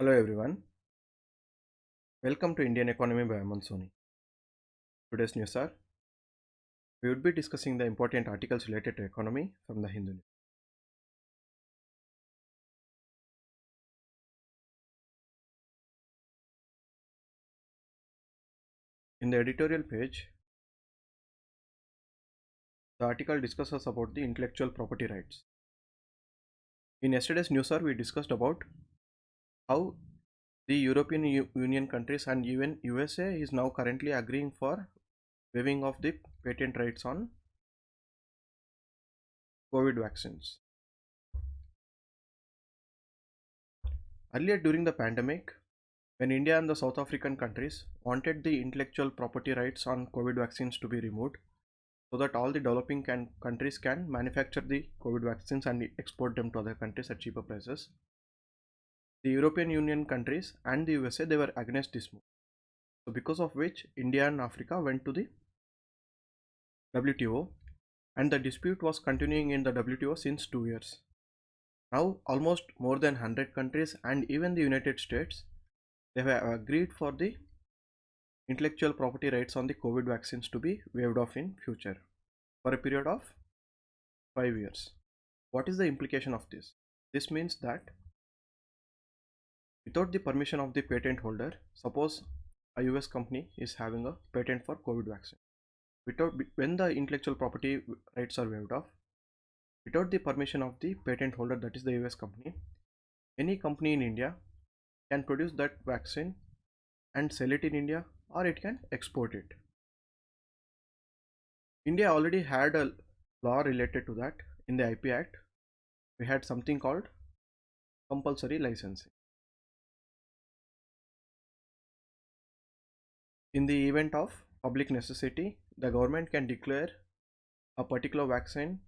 Hello everyone, welcome to Indian Economy by Aman Soni. Today's news are we would be discussing the important articles related to economy from the Hindu News. In the editorial page, the article discusses about the intellectual property rights. In yesterday's news, we discussed about how the European Union countries and even USA is now currently agreeing for waiving of the patent rights on COVID vaccines. Earlier during the pandemic, when India and the South African countries wanted the intellectual property rights on COVID vaccines to be removed, so that all the developing countries can manufacture the COVID vaccines and export them to other countries at cheaper prices. The European Union countries and the USA, they were against this move. So because of which India and Africa went to the WTO, and the dispute was continuing in the WTO since 2 years. Now almost more than 100 countries and even the United States, they have agreed for the intellectual property rights on the COVID vaccines to be waived off in future for a period of 5 years. What is the implication of this? This means that without the permission of the patent holder, suppose a US company is having a patent for COVID vaccine. When the intellectual property rights are waived off, without the permission of the patent holder, that is the US company, any company in India can produce that vaccine and sell it in India, or it can export it. India already had a law related to that. In the IP Act, we had something called compulsory licensing. In the event of public necessity, the government can declare a particular vaccine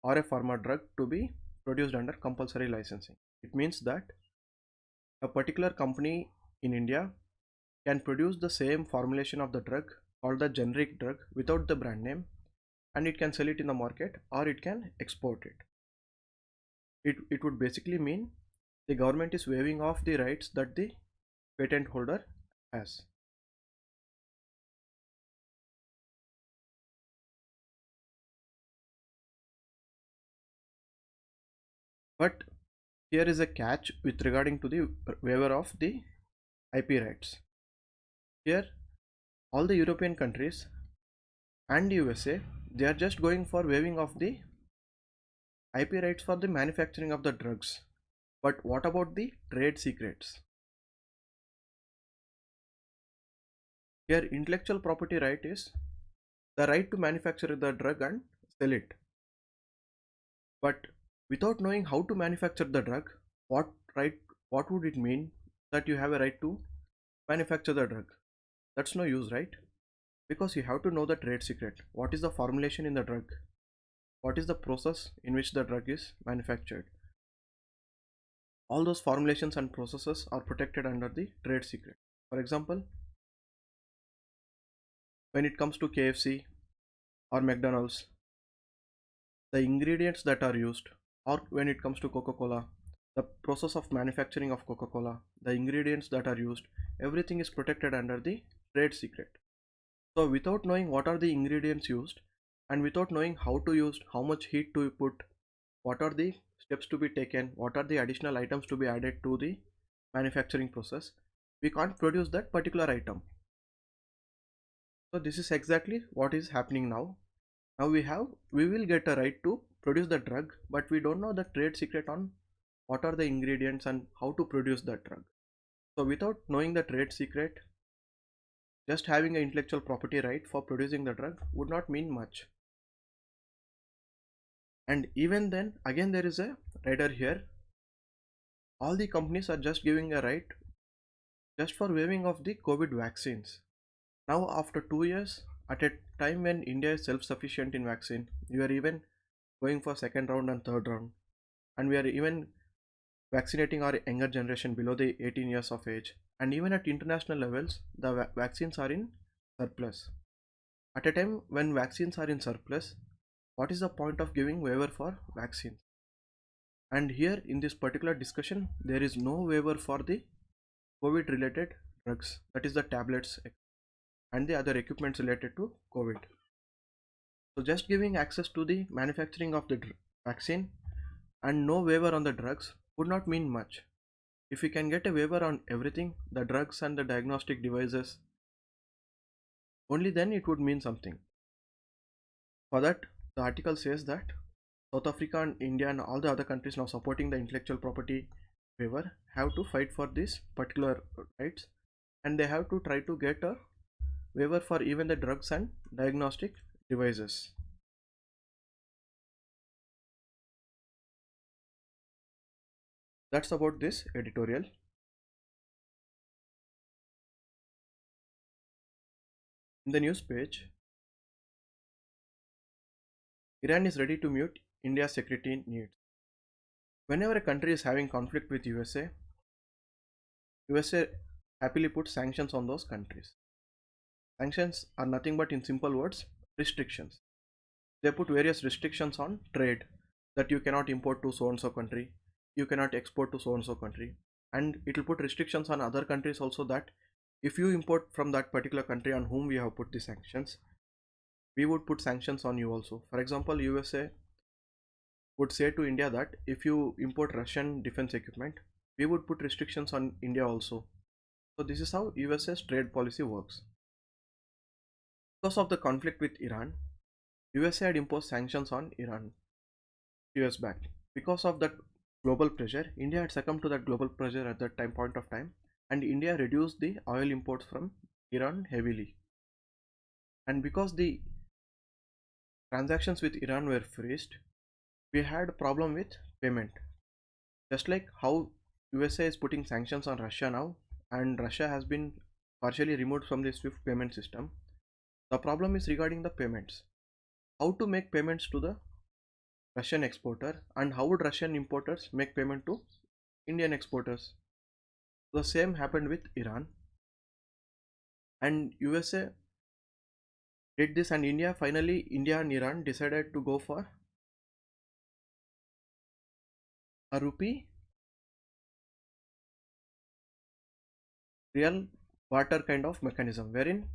or a pharma drug to be produced under compulsory licensing. It means that a particular company in India can produce the same formulation of the drug called the generic drug without the brand name, and it can sell it in the market or it can export it. It would basically mean the government is waiving off the rights that the patent holder has. But here is a catch with regarding to the waiver of the IP rights. Here all the European countries and USA, they are just going for waiving of the IP rights for the manufacturing of the drugs. But what about the trade secrets? Here intellectual property right is the right to manufacture the drug and sell it. But without knowing how to manufacture the drug, what what would it mean that you have a right to manufacture the drug? That's no use, right? Because you have to know the trade secret. What is the formulation in the drug? What is the process in which the drug is manufactured? All those formulations and processes are protected under the trade secret. For example, when it comes to KFC or McDonald's, the ingredients that are used, or when it comes to Coca-Cola, the process of manufacturing of Coca-Cola, the ingredients that are used, everything is protected under the trade secret. So without knowing what are the ingredients used, and without knowing how to use, how much heat to put, what are the steps to be taken, what are the additional items to be added to the manufacturing process, we can't produce that particular item. So this is exactly what is happening now. Now we will get a right to produce the drug, but we don't know the trade secret on what are the ingredients and how to produce that drug. So without knowing the trade secret, just having an intellectual property right for producing the drug would not mean much. And even then, again, there is a rider here. All the companies are just giving a right just for waiving of the COVID vaccines. Now after 2 years, at a time when India is self-sufficient in vaccine, we are even going for second round and third round, and we are even vaccinating our younger generation below the 18 years of age, and even at international levels the vaccines are in surplus. At a time when vaccines are in surplus, what is the point of giving waiver for vaccines? And here in this particular discussion, there is no waiver for the COVID related drugs, that is the tablets and the other equipments related to COVID. So just giving access to the manufacturing of the vaccine and no waiver on the drugs would not mean much. If we can get a waiver on everything, the drugs and the diagnostic devices, only then it would mean something. For that, the article says that South Africa and India and all the other countries now supporting the intellectual property waiver have to fight for these particular rights, and they have to try to get a waiver for even the drugs and diagnostic devices. That's about this editorial. In the news page, Iran is ready to meet India's security needs. Whenever a country is having conflict with USA happily puts sanctions on those countries. Sanctions are nothing but, in simple words, restrictions. They put various restrictions on trade, that you cannot import to so and so country, you cannot export to so and so country, and it will put restrictions on other countries also, that if you import from that particular country on whom we have put the sanctions, we would put sanctions on you also. For example, USA would say to India that if you import Russian defense equipment, we would put restrictions on India also. So this is how USA's trade policy works. Because of the conflict with Iran, USA had imposed sanctions on Iran years back. Because of that global pressure, India had succumbed to that global pressure at that point of time, and India reduced the oil imports from Iran heavily. And because the transactions with Iran were freezed, we had a problem with payment. Just like how USA is putting sanctions on Russia now, and Russia has been partially removed from the SWIFT payment system, the problem is regarding the payments. How to make payments to the Russian exporter, and how would Russian importers make payment to Indian exporters? The same happened with Iran, and USA did this, and India and Iran decided to go for a rupee real barter kind of mechanism, wherein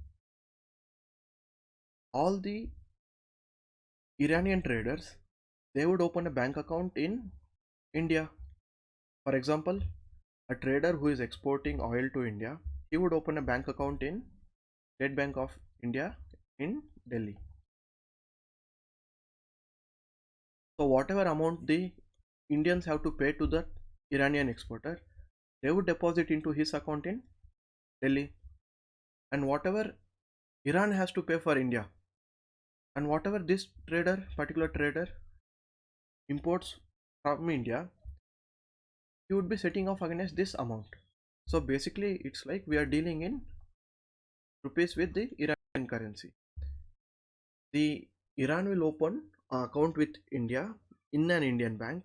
all the Iranian traders, they would open a bank account in India. For example, a trader who is exporting oil to India, he would open a bank account in State Bank of India in Delhi. So whatever amount the Indians have to pay to the Iranian exporter, they would deposit into his account in Delhi. And whatever Iran has to pay for India, and whatever this particular trader imports from India, he would be setting off against this amount. So basically, it's like we are dealing in rupees with the Iranian currency. The Iran will open an account with India in an Indian bank,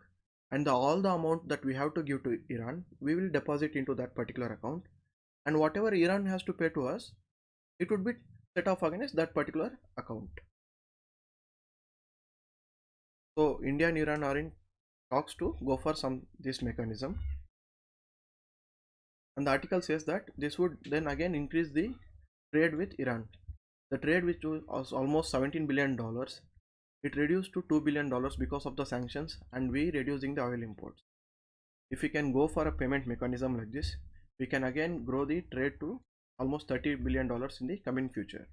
and all the amount that we have to give to Iran, we will deposit into that particular account, and whatever Iran has to pay to us, it would be set off against that particular account. So India and Iran are in talks to go for this mechanism, and the article says that this would then again increase the trade with Iran. The trade, which was almost $17 billion, it reduced to $2 billion because of the sanctions and we reducing the oil imports. If we can go for a payment mechanism like this, we can again grow the trade to almost $30 billion in the coming future.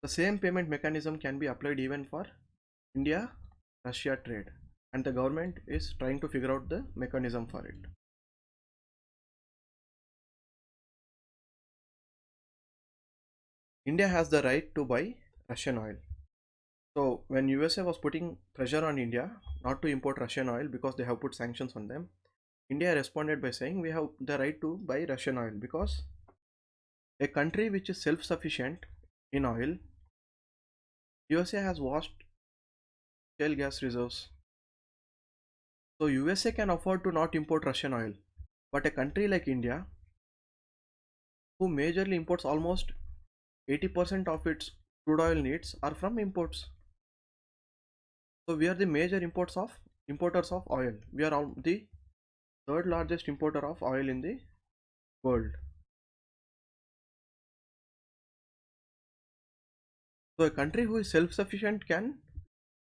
The same payment mechanism can be applied even for India-Russia trade, and the government is trying to figure out the mechanism for it. India has the right to buy Russian oil. So when USA was putting pressure on India not to import Russian oil because they have put sanctions on them, India responded by saying we have the right to buy Russian oil, because a country which is self-sufficient in oil, USA has vast shale gas reserves. So USA can afford to not import Russian oil, but a country like India, who majorly imports almost 80% of its crude oil needs are from imports. So we are the major importers of oil. We are the third largest importer of oil in the world. So a country who is self-sufficient can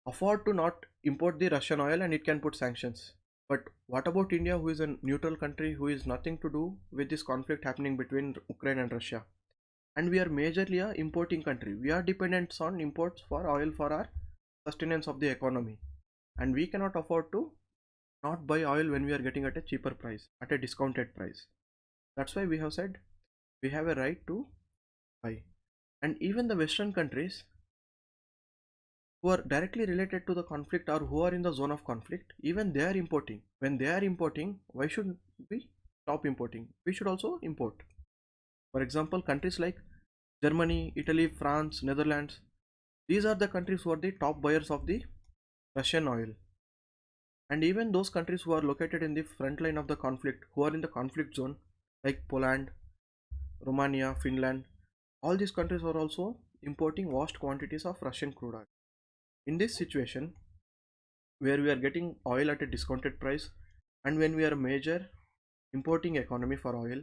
afford to not import the Russian oil and it can put sanctions. But what about India, who is a neutral country who is nothing to do with this conflict happening between Ukraine and Russia? And we are majorly a importing country. We are dependent on imports for oil for our sustenance of the economy. And we cannot afford to not buy oil when we are getting at a cheaper price, at a discounted price. That's why we have said we have a right to buy. And even the Western countries who are directly related to the conflict or who are in the zone of conflict, even they are importing. When they are importing, why should we stop importing? We should also import. For example, countries like Germany, Italy, France, Netherlands, these are the countries who are the top buyers of the Russian oil. And even those countries who are located in the front line of the conflict, who are in the conflict zone, like Poland, Romania, Finland, all these countries are also importing vast quantities of Russian crude oil. In this situation, where we are getting oil at a discounted price, and when we are a major importing economy for oil,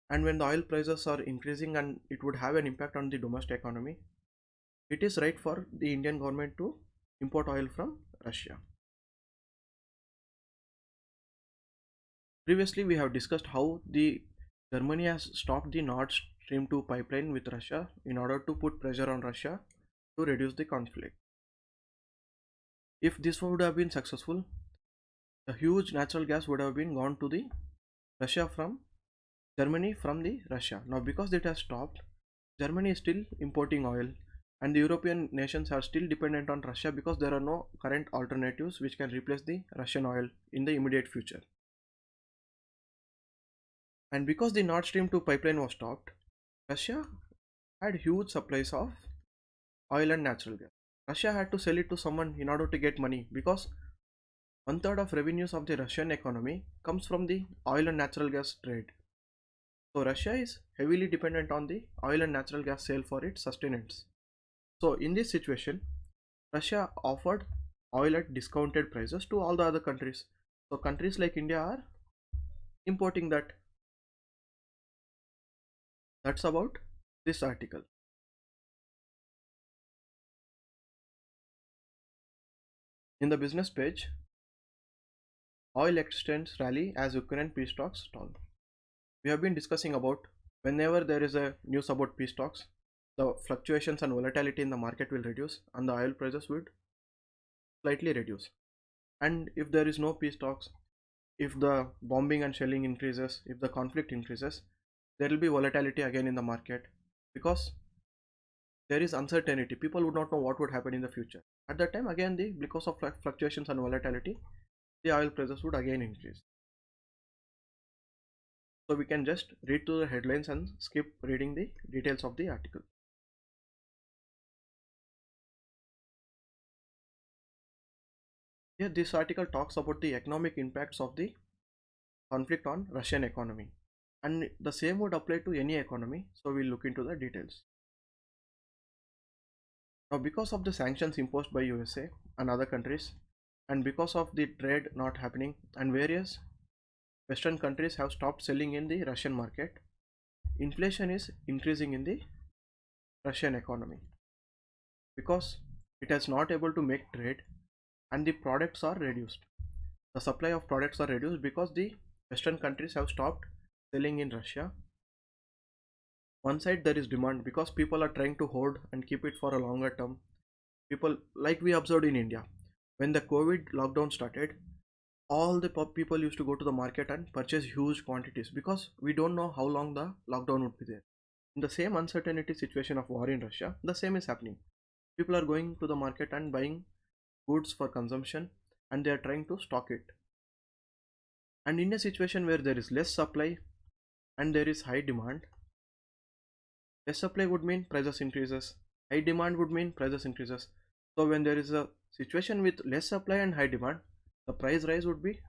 and when the oil prices are increasing and it would have an impact on the domestic economy, it is right for the Indian government to import oil from Russia. Previously, we have discussed how the Germany has stopped the Nord Stream 2 pipeline with Russia in order to put pressure on Russia to reduce the conflict. If this would have been successful, a huge natural gas would have been gone to the Russia from Germany from the Russia. Now because it has stopped, Germany is still importing oil and the European nations are still dependent on Russia because there are no current alternatives which can replace the Russian oil in the immediate future. And because the Nord Stream 2 pipeline was stopped, Russia had huge supplies of oil and natural gas. Russia had to sell it to someone in order to get money because one third of revenues of the Russian economy comes from the oil and natural gas trade. So Russia is heavily dependent on the oil and natural gas sale for its sustenance. So in this situation, Russia offered oil at discounted prices to all the other countries. So countries like India are importing that. That's about this article. In the business page, oil exchange rally as Ukraine peace talks stall. We have been discussing about whenever there is a news about peace talks, the fluctuations and volatility in the market will reduce and the oil prices would slightly reduce. And if there is no peace talks, if the bombing and shelling increases, if the conflict increases, there will be volatility again in the market because there is uncertainty. People would not know what would happen in the future. At that time, again, because of fluctuations and volatility, the oil prices would again increase. So we can just read through the headlines and skip reading the details of the article. Here, this article talks about the economic impacts of the conflict on Russian economy, and the same would apply to any economy. So we'll look into the details. Now, because of the sanctions imposed by USA and other countries, and because of the trade not happening, and various Western countries have stopped selling in the Russian market, inflation is increasing in the Russian economy because it is not able to make trade and the products are reduced. The supply of products are reduced because the Western countries have stopped selling in Russia. One side there is demand because people are trying to hoard and keep it for a longer term. People, like we observed in India, when the COVID lockdown started, all the people used to go to the market and purchase huge quantities because we don't know how long the lockdown would be there. In the same uncertainty situation of war in Russia, the same is happening. People are going to the market and buying goods for consumption and they are trying to stock it. And in a situation where there is less supply and there is high demand, less supply would mean prices increases, high demand would mean prices increases. So when there is a situation with less supply and high demand, the price rise would be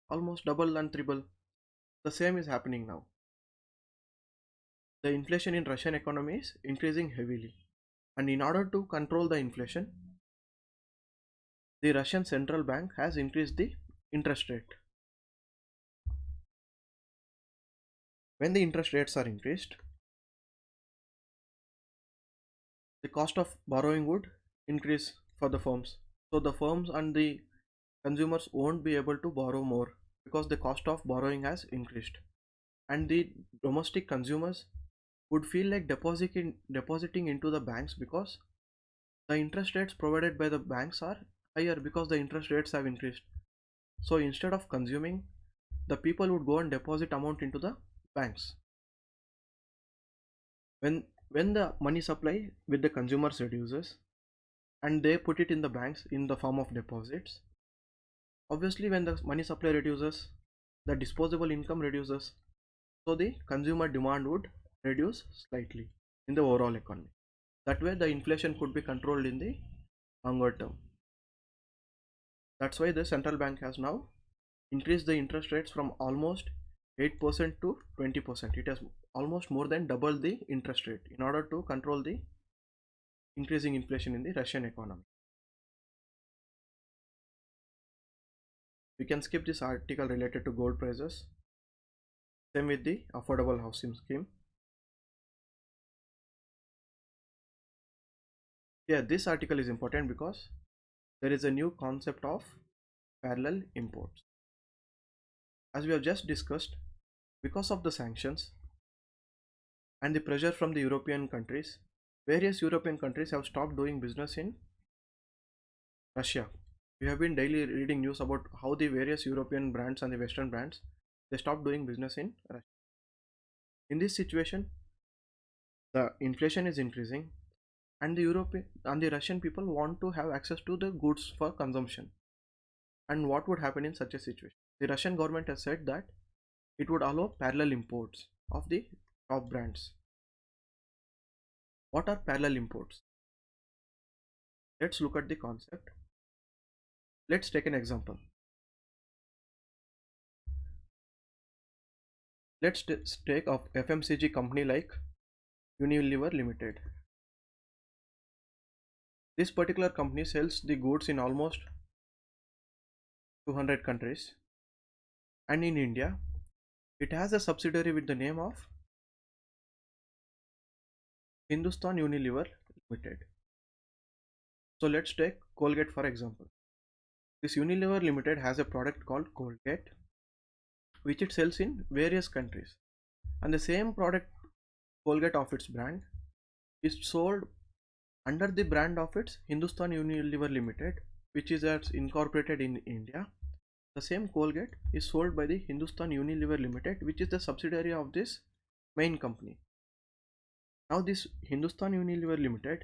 almost double and triple. The same is happening now. The inflation in Russian economy is increasing heavily, and in order to control the inflation, the Russian central bank has increased the interest rate. When the interest rates are increased, the cost of borrowing would increase for the firms. So the firms and the consumers won't be able to borrow more because the cost of borrowing has increased. And the domestic consumers would feel like depositing into the banks because the interest rates provided by the banks are higher because the interest rates have increased. So instead of consuming, the people would go and deposit amount into the banks. When the money supply with the consumers reduces and they put it in the banks in the form of deposits, obviously when the money supply reduces, the disposable income reduces, so the consumer demand would reduce slightly in the overall economy. That way the inflation could be controlled in the longer term. That's why the central bank has now increased the interest rates from almost 8% to 20%. It has almost more than double the interest rate in order to control the increasing inflation in the Russian economy. We can skip this article related to gold prices. Same with the affordable housing scheme. Yeah, this article is important because there is a new concept of parallel imports. As we have just discussed, because of the sanctions and the pressure from the European countries, various European countries have stopped doing business in Russia. We have been daily reading news about how the various European brands and the Western brands they stopped doing business in Russia. In this situation, the inflation is increasing, and the European and the Russian people want to have access to the goods for consumption. And what would happen in such a situation? The Russian government has said that it would allow parallel imports of the top brands. What are parallel imports? Let's look at the concept. Let's take an example. Let's take a FMCG company like Unilever Limited. This particular company sells the goods in almost 200 countries, and in India it has a subsidiary with the name of Hindustan Unilever Limited. So let's take Colgate for example. This Unilever Limited has a product called Colgate which it sells in various countries, and the same product Colgate of its brand is sold under the brand of its Hindustan Unilever Limited, which is incorporated in India. The same Colgate is sold by the Hindustan Unilever Limited, which is the subsidiary of this main company. Now this Hindustan Unilever Limited,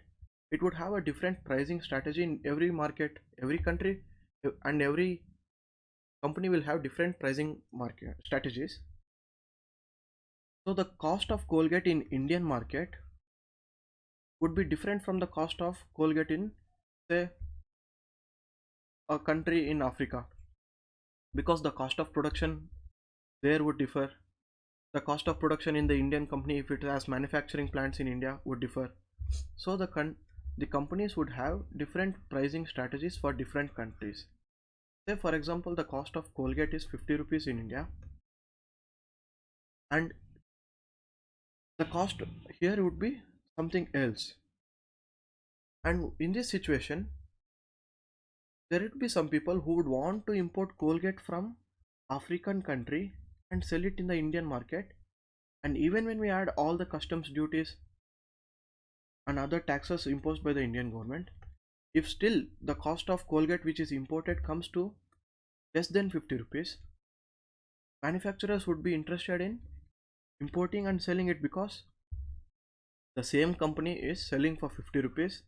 it would have a different pricing strategy in every market, every country, and every company will have different pricing market strategies. So the cost of Colgate in Indian market would be different from the cost of Colgate in say a country in Africa, because the cost of production there would differ. The cost of production in the Indian company, if it has manufacturing plants in India, would differ. So the companies would have different pricing strategies for different countries. Say for example, the cost of Colgate is 50 rupees in India, and the cost here would be something else. And in this situation, there would be some people who would want to import Colgate from African country and sell it in the Indian market. And even when we add all the customs duties and other taxes imposed by the Indian government, if still the cost of Colgate which is imported comes to less than 50 rupees, manufacturers would be interested in importing and selling it because the same company is selling for 50 rupees,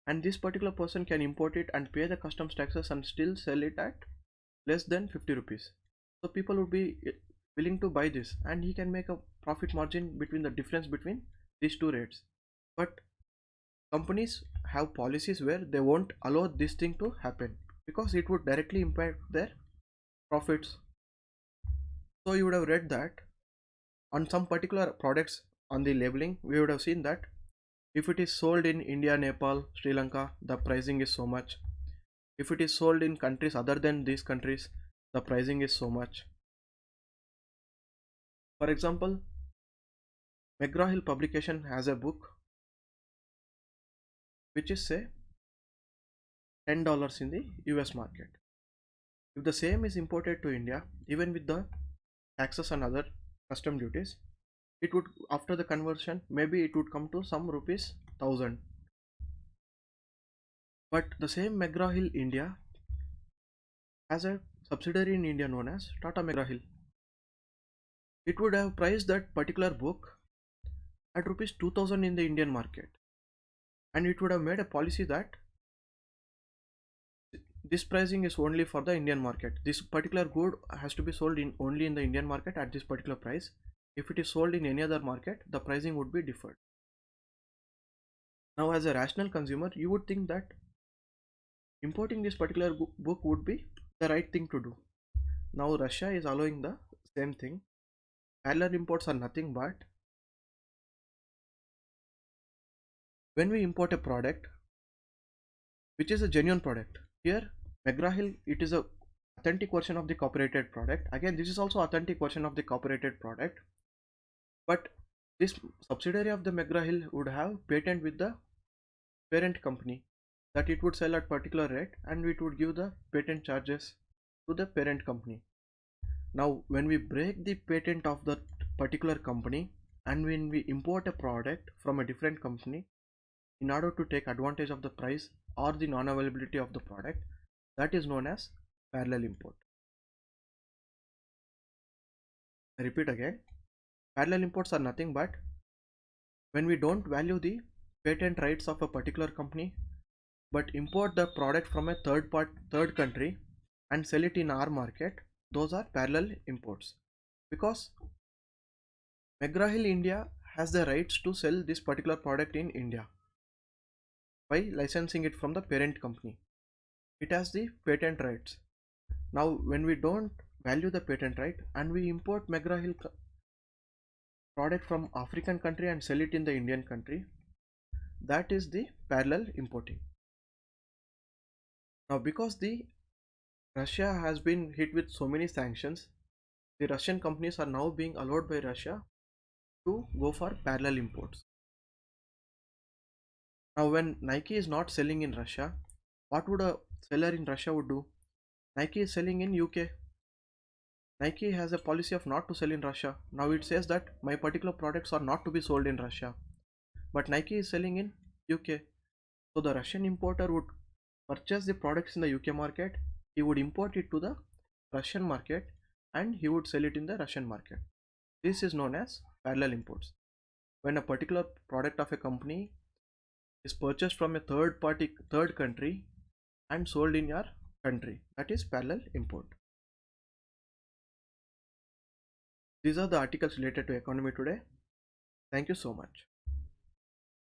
and this particular person can import it and pay the customs taxes and still sell it at less than 50 rupees. So people would be willing to buy this, and he can make a profit margin between the difference between these two rates. But companies have policies where they won't allow this thing to happen because it would directly impact their profits. So you would have read that on some particular products on the labeling, we would have seen that if it is sold in India, Nepal, Sri Lanka, the pricing is so much. If it is sold in countries other than these countries, the pricing is so much. For example, McGraw-Hill publication has a book which is say $10 in the US market. If the same is imported to India, even with the taxes and other custom duties, it would, after the conversion, maybe it would come to some rupees 1000. But the same McGraw-Hill India has a subsidiary in India known as Tata McGraw-Hill. It would have priced that particular book at rupees 2000 in the Indian market, and it would have made a policy that this pricing is only for the Indian market. This particular good has to be sold in only in the Indian market at this particular price. If it is sold in any other market, the pricing would be differed. Now, as a rational consumer, you would think that importing this particular book would be the right thing to do. Now, Russia is allowing the same thing. Parallel imports are nothing but when we import a product which is a genuine product. Here, McGraw-Hill, it is a authentic version of the copyrighted product. Again, this is also authentic version of the copyrighted product, but this subsidiary of the McGraw-Hill would have patent with the parent company that it would sell at particular rate, and it would give the patent charges to the parent company. Now, when we break the patent of that particular company and when we import a product from a different company in order to take advantage of the price or the non-availability of the product, that is known as parallel import. I repeat again, parallel imports are nothing but when we don't value the patent rights of a particular company but import the product from a third country and sell it in our market. Those are parallel imports, because McGraw-Hill India has the rights to sell this particular product in India by licensing it from the parent company. It has the patent rights. Now, when we don't value the patent right and we import McGraw-Hill product from African country and sell it in the Indian country, that is the parallel importing. Now, because the Russia has been hit with so many sanctions, the Russian companies are now being allowed by Russia to go for parallel imports. Now, when Nike is not selling in Russia, what would a seller in Russia would do? Nike is selling in UK. Nike has a policy of not to sell in Russia. Now it says that my particular products are not to be sold in Russia, but Nike is selling in UK. So the Russian importer would purchase the products in the UK market, he would import it to the Russian market, and he would sell it in the Russian market. This is known as parallel imports. When a particular product of a company is purchased from a third country and sold in your country, that is parallel import. These are the articles related to economy today. Thank you so much.